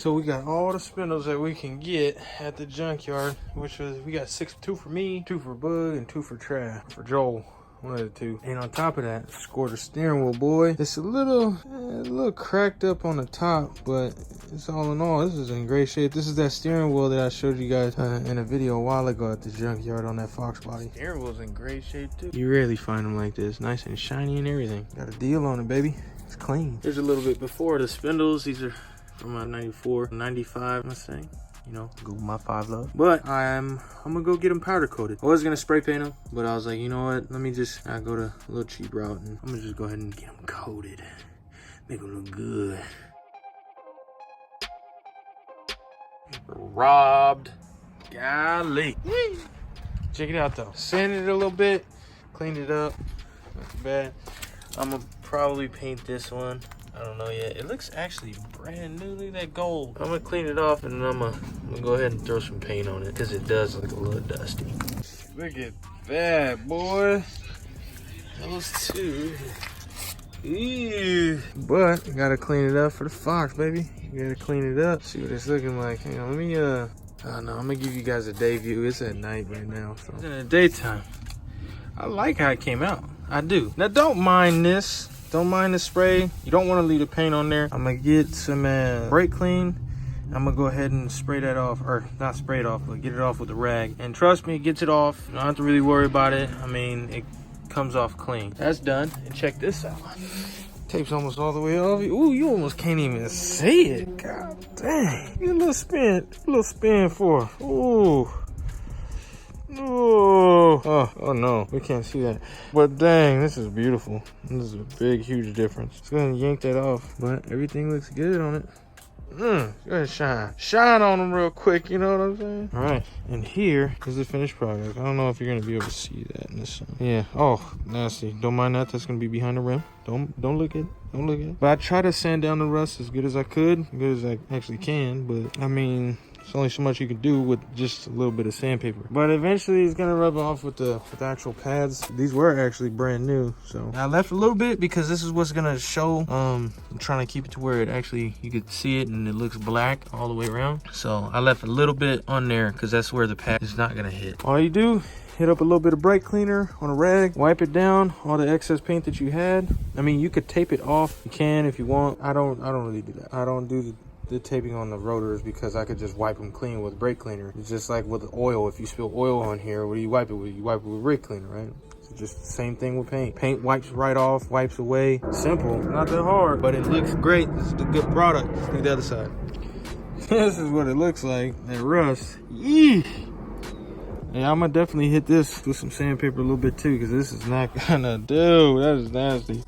So we got all the spindles that we can get at the junkyard, which was, we got 6, 2 for me, 2 for Bug, and 2 for Trav, for Joel. One of the two. And on top of that, scored a steering wheel, boy. It's a little cracked up on the top, but it's all in all, this is in great shape. This is that steering wheel that I showed you guys in a video a while ago at the junkyard on that FOXBODY. Steering wheel's in great shape too. You rarely find them like this, nice and shiny and everything. Got a deal on it, baby. It's clean. Here's a little bit before the spindles. These are from my 94, 95 Mustang. You know, go with my 5 Love. But I'm gonna go get them powder coated. I was gonna spray paint them, but I was like, you know what? Let me just go to a little cheap route, and I'm gonna just go ahead and get them coated. Make them look good. Robbed. Golly. Check it out though. Sanded it a little bit, cleaned it up. Not too bad. I'm gonna probably paint this one. I don't know yet. It looks actually brand new. Look at that gold. I'm gonna clean it off, and then I'm gonna go ahead and throw some paint on it because it does look a little dusty. Look at that, boy. Those two. Ew. But you gotta clean it up for the Fox, baby. You gotta clean it up. See what it's looking like. Hang on, let me I don't know. I'm gonna give you guys a day view. It's at night right now, so it's in the daytime. I like how it came out. I do. Now don't mind this. Don't mind the spray. You don't want to leave the paint on there. I'm gonna get some brake clean. I'm gonna go ahead and spray that off, or not spray it off, but get it off with a rag. And trust me, it gets it off. You don't have to really worry about it. I mean, it comes off clean. That's done. And check this out. Tape's almost all the way off. Ooh, you almost can't even see it. God dang. Get a little spin for. Ooh. Oh no, we can't see that. But dang, this is beautiful. This is a big, huge difference. Let's go ahead and yank that off, but everything looks good on it. Go ahead and shine on them real quick, you know what I'm saying? All right, and here is the finished product. I don't know if you're gonna be able to see that in the sun. Yeah, oh, nasty. Don't mind that, that's gonna be behind the rim. Don't look at it, don't look at it. But I try to sand down the rust as good as I could, as good as I actually can, but I mean, there's only so much you can do with just a little bit of sandpaper. But eventually it's gonna rub off with the actual pads. These were actually brand new. So I left a little bit because this is what's gonna show. I'm trying to keep it to where it actually, you could see it and it looks black all the way around. So I left a little bit on there because that's where the pad is not gonna hit. All you do, hit up a little bit of brake cleaner on a rag, wipe it down, all the excess paint that you had. I mean, you could tape it off. You can if you want. I don't really do that. I don't do the taping on the rotors because I could just wipe them clean with brake cleaner. It's just like with oil. If you spill oil on here, what do you wipe it with? You wipe it with brake cleaner, right? It's just the same thing with paint. Paint wipes right off, wipes away. Simple, not that hard, but it looks great. This is the good product. Let's do the other side. This is what it looks like. That rust. Yeesh. Yeah, I'm gonna definitely hit this with some sandpaper a little bit too, because this is not gonna do. That is nasty.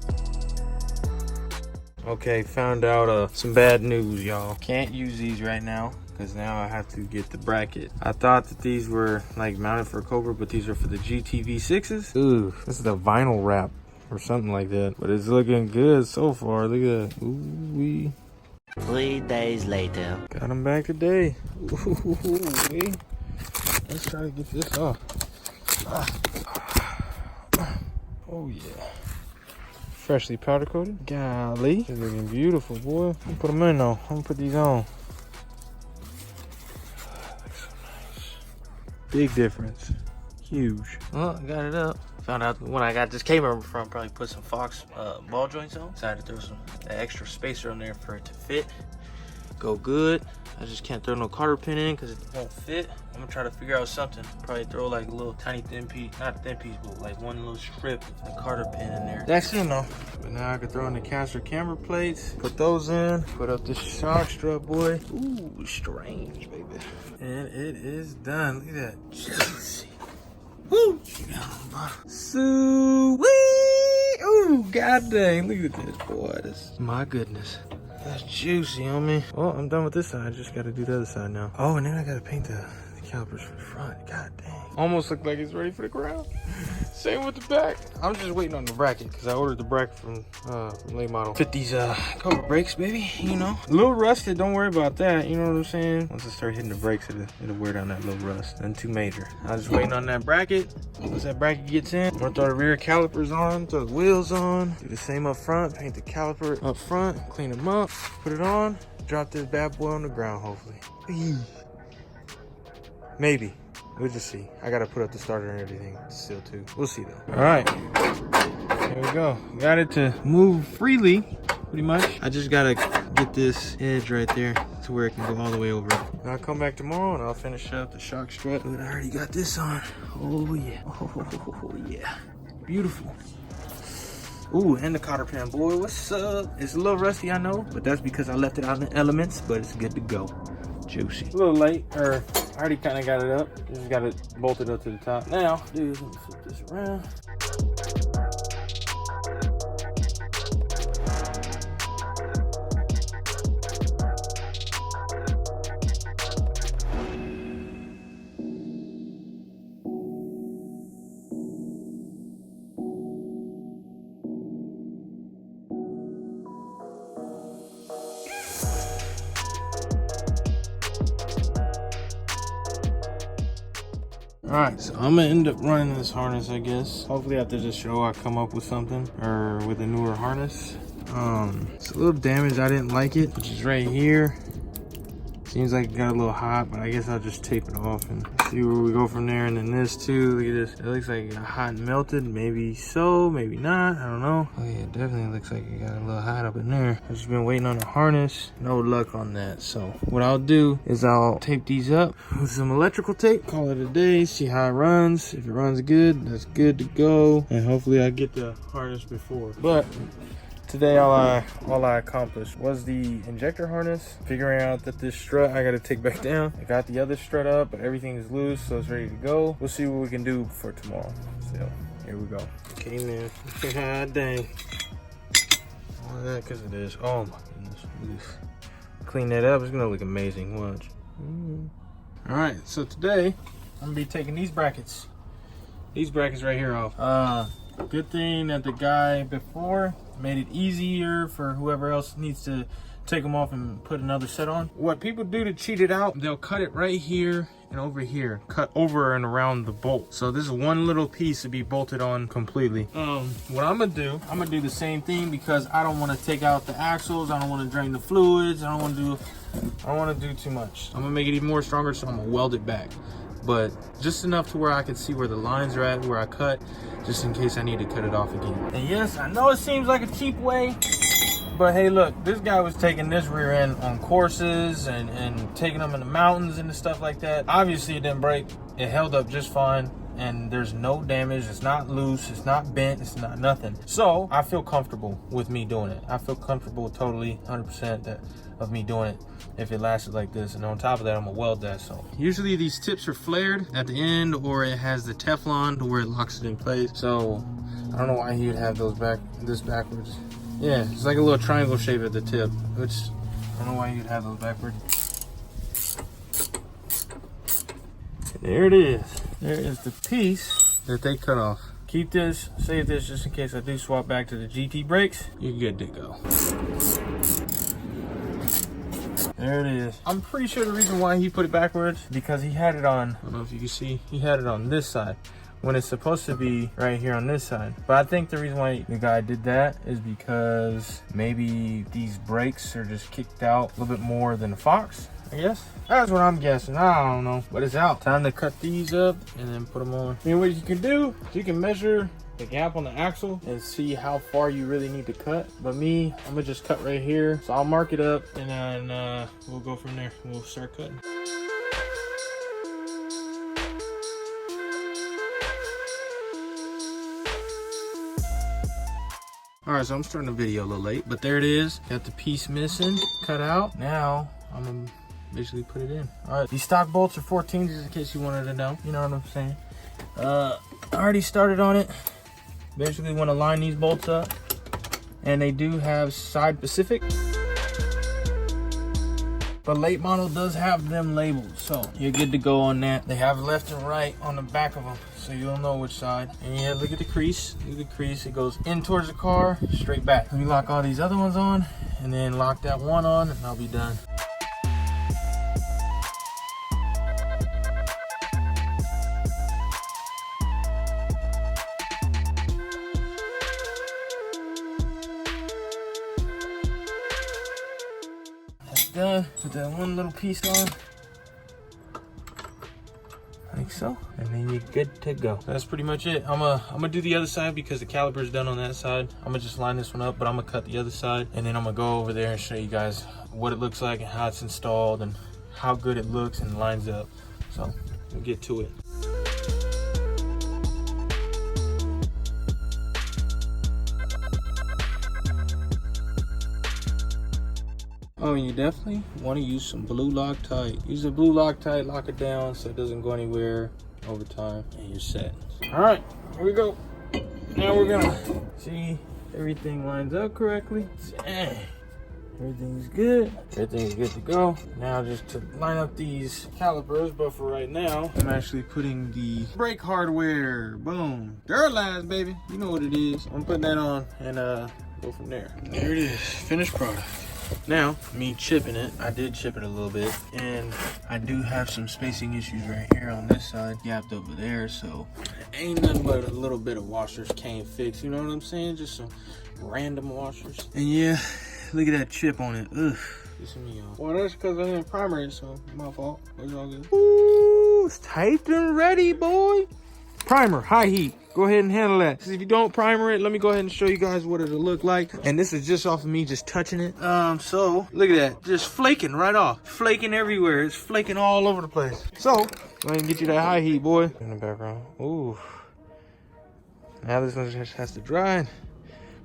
Okay, found out some bad news, y'all. Can't use these right now because now I have to get the bracket. I thought that these were like mounted for Cobra, but these are for the GTV6s. Ooh, this is a vinyl wrap or something like that, but it's looking good so far. Look at that. Ooh-wee. 3 days later. Got them back today. Ooh-wee. Let's try to get this off. Oh yeah. Freshly powder coated. Golly, they're looking beautiful, boy. I'm gonna put them in though. I'm gonna put these on. Looks so nice. Big difference. Huge. Well, I got it up. Found out when I got this camera from, probably put some Fox ball joints on. Decided to throw some extra spacer on there for it to fit. Go good. I just can't throw no cotter pin in because it won't fit. I'm gonna try to figure out something. Probably throw like a little tiny thin piece, not thin piece, but like one little strip of a cotter pin in there. That's it though. But now I can throw in the caster camber plates, put those in, put up this shock strut, boy. Ooh, strange, baby. And it is done. Look at that. Juicy. Woo! Sweet! Ooh, god dang. Look at this, boy. This, my goodness. That's juicy on me. Well, I'm done with this side. I just got to do the other side now. Oh, and then I got to paint the calipers for the front. God dang. Almost look like it's ready for the ground. Same with the back. I'm just waiting on the bracket because I ordered the bracket from late model. Fit these Cobra brakes, baby. You know, a little rusted. Don't worry about that. You know what I'm saying? Once I start hitting the brakes, it'll wear down that little rust. Nothing too major. I'm just waiting on that bracket. Once that bracket gets in, I'm gonna throw the rear calipers on, throw the wheels on, do the same up front, paint the caliper up front, clean them up, put it on, drop this bad boy on the ground, hopefully. Eee. Maybe. We'll just see. I gotta put up the starter and everything still too. We'll see though. All right, there we go. Got it to move freely, pretty much. I just gotta get this edge right there to where it can go all the way over. And I'll come back tomorrow and I'll finish up the shock strut. But I already got this on. Oh yeah, oh yeah. Beautiful. Ooh, and the cotter pin, boy, what's up? It's a little rusty, I know, but that's because I left it out in the elements, but it's good to go. Juicy. A little late, or I already kind of got it up. Just got it bolted up to the top. Now, dude, let me flip this around. All right, so I'm gonna end up running this harness, I guess. Hopefully after this show I come up with something, or with a newer harness. It's a little damaged. I didn't like it, which is right here. Seems like it got a little hot, but I guess I'll just tape it off and see where we go from there. And then this too, look at this. It looks like it got hot and melted. Maybe so, maybe not, I don't know. Oh yeah, it definitely looks like it got a little hot up in there. I've just been waiting on the harness. No luck on that. So what I'll do is I'll tape these up with some electrical tape, call it a day, see how it runs. If it runs good, that's good to go. And hopefully I get the harness before. But today, all I accomplished was the injector harness, figuring out that this strut I gotta take back down. I got the other strut up, but everything is loose, so it's ready to go. We'll see what we can do for tomorrow. So, here we go. Okay, man. God dang. All that, because it is. Oh my goodness. Oof. Clean that up, it's gonna look amazing. Watch. All right, so today, I'm gonna be taking these brackets right here off. Good thing that the guy before made it easier for whoever else needs to take them off and put another set on. What people do to cheat it out, they'll cut it right here and over here, cut over and around the bolt. So this is one little piece to be bolted on completely. What I'm gonna do the same thing, because I don't want to take out the axles, I don't want to drain the fluids, I don't want to do too much. I'm gonna make it even more stronger, so I'm gonna weld it back, but just enough to where I can see where the lines are at, where I cut, just in case I need to cut it off again. And yes, I know it seems like a cheap way, but hey, look, this guy was taking this rear end on courses and taking them in the mountains and stuff like that. Obviously it didn't break, it held up just fine, and there's no damage, it's not loose, it's not bent, it's not nothing. So I feel comfortable with me doing it. I feel comfortable totally 100% of me doing it if it lasted like this. And on top of that, I'm gonna weld that. So usually these tips are flared at the end, or it has the Teflon to where it locks it in place. So I don't know why he would have those backwards. Yeah, it's like a little triangle shape at the tip, which I don't know why you'd have those backwards. There it is. There is the piece that they cut off. Keep this, save this just in case I do swap back to the GT brakes. You're good to go. There it is. I'm pretty sure the reason why he put it backwards, because he had it on, I don't know if you can see, he had it on this side when it's supposed to be right here on this side. But I think the reason why the guy did that is because maybe these brakes are just kicked out a little bit more than the Fox, I guess. That's what I'm guessing. I don't know, but it's out. Time to cut these up and then put them on. I mean, what you can do is you can measure the gap on the axle and see how far you really need to cut. But me, I'm gonna just cut right here. So I'll mark it up and then we'll go from there. We'll start cutting. All right, so I'm starting the video a little late, but there it is. Got the piece missing, cut out. Now I'm gonna basically put it in. All right, these stock bolts are 14, just in case you wanted to know. You know what I'm saying? I already started on it. Basically want to line these bolts up, and they do have side Pacific, but late model does have them labeled, so you're good to go on that. They have left and right on the back of them, so you'll know which side. And yeah, look at the crease. Look at the crease. It goes in towards the car, straight back. Let me lock all these other ones on, and then lock that one on, and I'll be done. done. Put that one little piece on. Like so, and then you're good to go. That's pretty much it. I'm gonna do the other side because the caliper's done on that side. I'm gonna just line this one up, but I'm gonna cut the other side, and then I'm gonna go over there and show you guys what it looks like and how it's installed and how good it looks and lines up. So we'll get to it. Oh, you definitely want to use some blue Loctite. Use the blue Loctite, lock it down so it doesn't go anywhere over time, and you're set. All right, here we go. Now we're gonna see everything lines up correctly. Everything's good. Everything's good to go. Now just to line up these calipers, but for right now, I'm actually putting the brake hardware. Boom. Duralast, baby. You know what it is. I'm putting that on and go from there. There it is, finished product. Now, me chipping it, I did chip it a little bit, and I do have some spacing issues right here on this side, gapped over there, so ain't nothing but a little bit of washers can't fix, you know what I'm saying? Just some random washers. And yeah, look at that chip on it. Ugh. Pissing me off. Well, that's because I didn't primer it, so my fault. It's all good. Ooh, it's tight and ready, boy. Primer, high heat. Go ahead and handle that. If you don't primer it, let me go ahead and show you guys what it'll look like. And this is just off of me just touching it. So look at that, just flaking right off. Flaking everywhere. It's flaking all over the place. So go ahead and get you that high heat, boy. In the background. Ooh. Now this one just has to dry.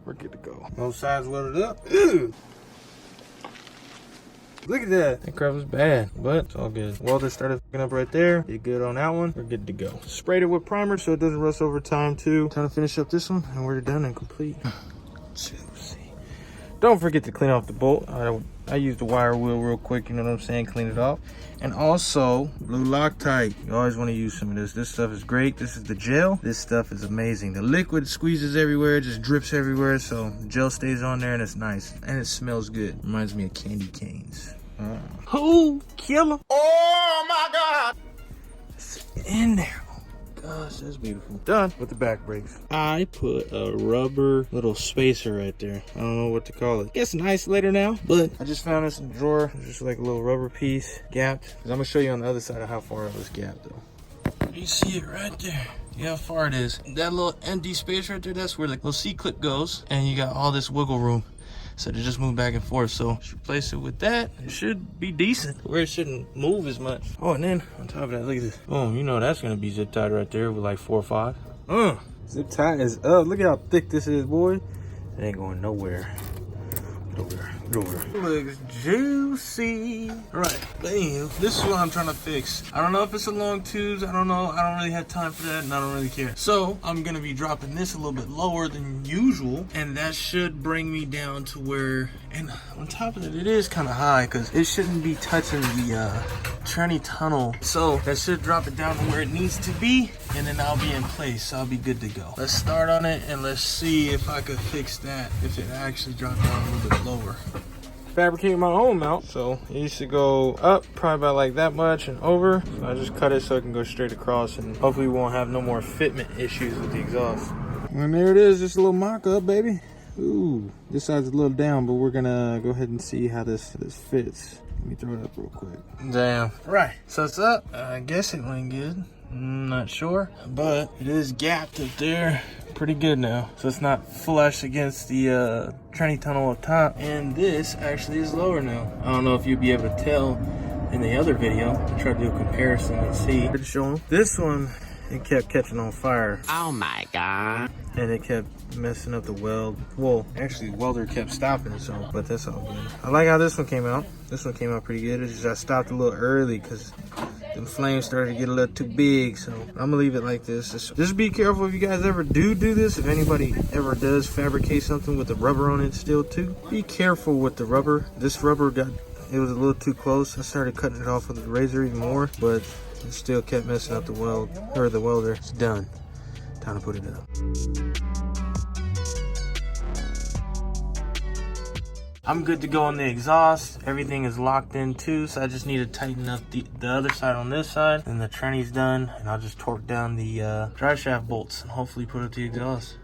We're good to go. Both sides welded up. Ew. Look at that. That crap was bad, but it's all good. Welder started fucking up right there. Did good on that one. We're good to go. Sprayed it with primer so it doesn't rust over time too. Time to finish up this one and we're done and complete. Juicy. Don't forget to clean off the bolt. I used the wire wheel real quick, you know what I'm saying? Clean it off. And also, blue Loctite. You always want to use some of this. This stuff is great. This is the gel. This stuff is amazing. The liquid squeezes everywhere, just drips everywhere, so gel stays on there and it's nice. And it smells good. Reminds me of candy canes. Who? Kill 'em. Oh my God. It's in there. Gosh, that's beautiful. Done with the back brakes. I put a rubber little spacer right there. I don't know what to call it. It's an isolator now, but I just found this in the drawer. It's just like a little rubber piece, gapped. Cause I'm gonna show you on the other side of how far it was gapped though. You see it right there. See how far it is. That little empty space right there, that's where the little C-clip goes. And you got all this wiggle room. So to just move back and forth. So you replace it with that, it should be decent where it shouldn't move as much. Oh, and then on top of that, look at this. Boom, you know that's gonna be zip tied right there with like 4 or 5. Zip tie is up. Look at how thick this is, boy. It ain't going nowhere. Get over there. Get over there. Looks juicy. All right, but anywho, this is what I'm trying to fix. I don't know if it's a long tubes. I don't know. I don't really have time for that, and I don't really care. So I'm gonna be dropping this a little bit lower than usual, and that should bring me down to where. And on top of it, it is kind of high because it shouldn't be touching the tranny tunnel. So that should drop it down to where it needs to be, and then I'll be in place. I'll be good to go. Let's start on it and let's see if I could fix that. If it actually dropped down a little bit lower. Fabricating my own mount, so it used to go up probably about like that much and over. So I just cut it so it can go straight across, and hopefully we won't have no more fitment issues with the exhaust. And there it is, just a little mock-up, baby. Ooh, this side's a little down, but we're gonna go ahead and see how this fits. Let me throw it up real quick. Damn. Right, so it's up. I guess it went good. I'm not sure, but it is gapped up there pretty good now. So it's not flush against the tranny tunnel up top. And this actually is lower now. I don't know if you'll be able to tell in the other video. I'll try to do a comparison and see. To show them. This one, it kept catching on fire. Oh my God. And it kept messing up the weld. Well, actually the welder kept stopping, so, but that's all good. I like how this one came out. This one came out pretty good. It's just I stopped a little early because the flames started to get a little too big, so I'm gonna leave it like this. Just be careful if you guys ever do this. If anybody ever does fabricate something with the rubber on it still too, be careful with the rubber. This rubber it was a little too close. I started cutting it off with the razor even more, but it still kept messing up the weld, or the welder. It's done. Time to put it up. I'm good to go on the exhaust. Everything is locked in too, so I just need to tighten up the other side on this side. And the tranny's done, and I'll just torque down the drive shaft bolts and hopefully put up the exhaust.